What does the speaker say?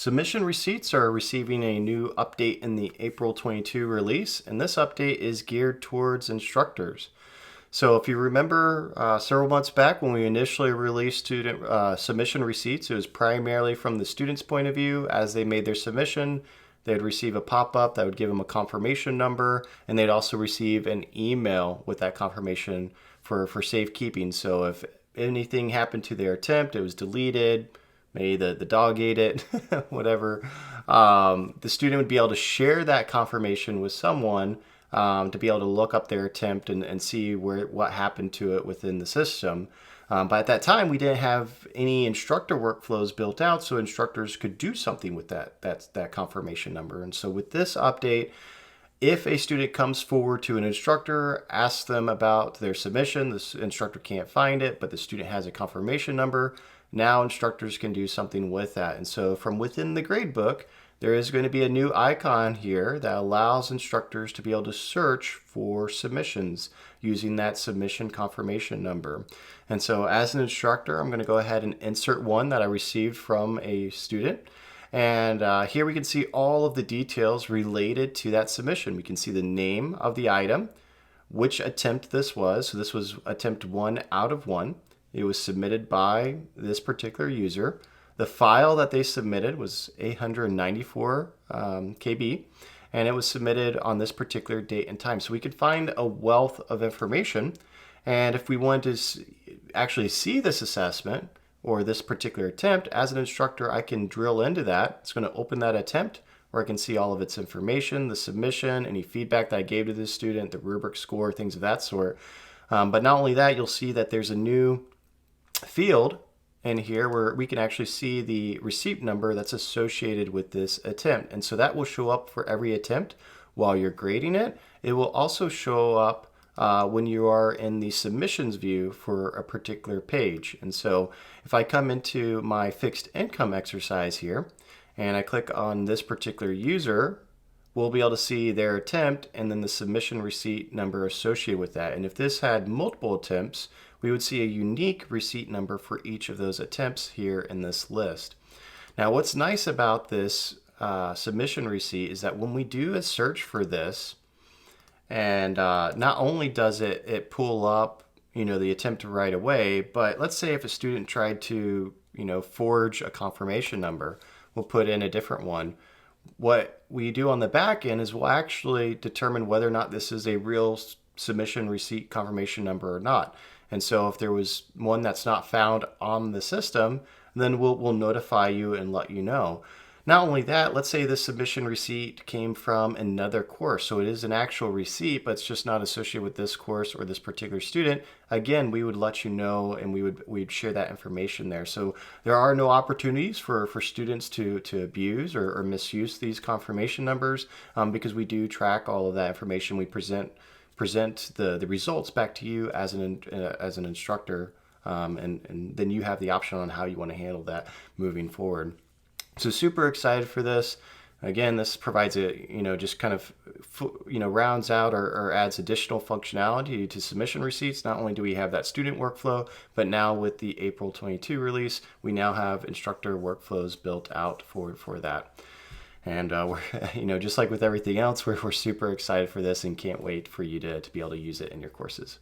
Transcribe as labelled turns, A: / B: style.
A: Submission receipts are receiving a new update in the April 22 release, and this update is geared towards instructors. So if you remember several months back when we initially released student submission receipts, it was primarily from the student's point of view. As they made their submission, they'd receive a pop-up that would give them a confirmation number, and they'd also receive an email with that confirmation for safekeeping. So if anything happened to their attempt, it was deleted, maybe the dog ate it, whatever, the student would be able to share that confirmation with someone to be able to look up their attempt and see what happened to it within the system. But at that time, we didn't have any instructor workflows built out, so instructors could do something with that confirmation number. And so with this update, if a student comes forward to an instructor, asks them about their submission, the instructor can't find it, but the student has a confirmation number, now instructors can do something with that. And so from within the gradebook, there is going to be a new icon here that allows instructors to be able to search for submissions using that submission confirmation number. And so as an instructor, I'm going to go ahead and insert one that I received from a student. And here we can see all of the details related to that submission. We can see the name of the item, which attempt this was. So this was attempt 1 out of 1. It was submitted by this particular user. The file that they submitted was 894 KB, and it was submitted on this particular date and time. So we could find a wealth of information. And if we wanted to actually see this assessment or this particular attempt, as an instructor, I can drill into that. It's going to open that attempt where I can see all of its information, the submission, any feedback that I gave to the student, the rubric score, things of that sort. But not only that, you'll see that there's a new field in here where we can actually see the receipt number that's associated with this attempt. And so that will show up for every attempt while you're grading it. It will also show up when you are in the submissions view for a particular page. And so if I come into my fixed income exercise here and I click on this particular user, we'll be able to see their attempt and then the submission receipt number associated with that. And if this had multiple attempts, we would see a unique receipt number for each of those attempts here in this list. Now, what's nice about this submission receipt is that when we do a search for this, and not only does it pull up, the attempt right away, but let's say if a student tried to, forge a confirmation number, we'll put in a different one. What we do on the back end is we'll actually determine whether or not this is a real submission receipt confirmation number or not. And so if there was one that's not found on the system, then we'll notify you and let you know. Not only that, let's say the submission receipt came from another course. So it is an actual receipt, but it's just not associated with this course or this particular student. Again, we would let you know and we'd share that information there. So there are no opportunities for students to abuse or misuse these confirmation numbers because we do track all of that information. We present the results back to you as an instructor, and then you have the option on how you want to handle that moving forward. So super excited for this. Again, this provides just kind of rounds out or adds additional functionality to submission receipts. Not only do we have that student workflow, but now with the April 22 release, we now have instructor workflows built out for that. And we're, just like with everything else, we're super excited for this and can't wait for you to be able to use it in your courses.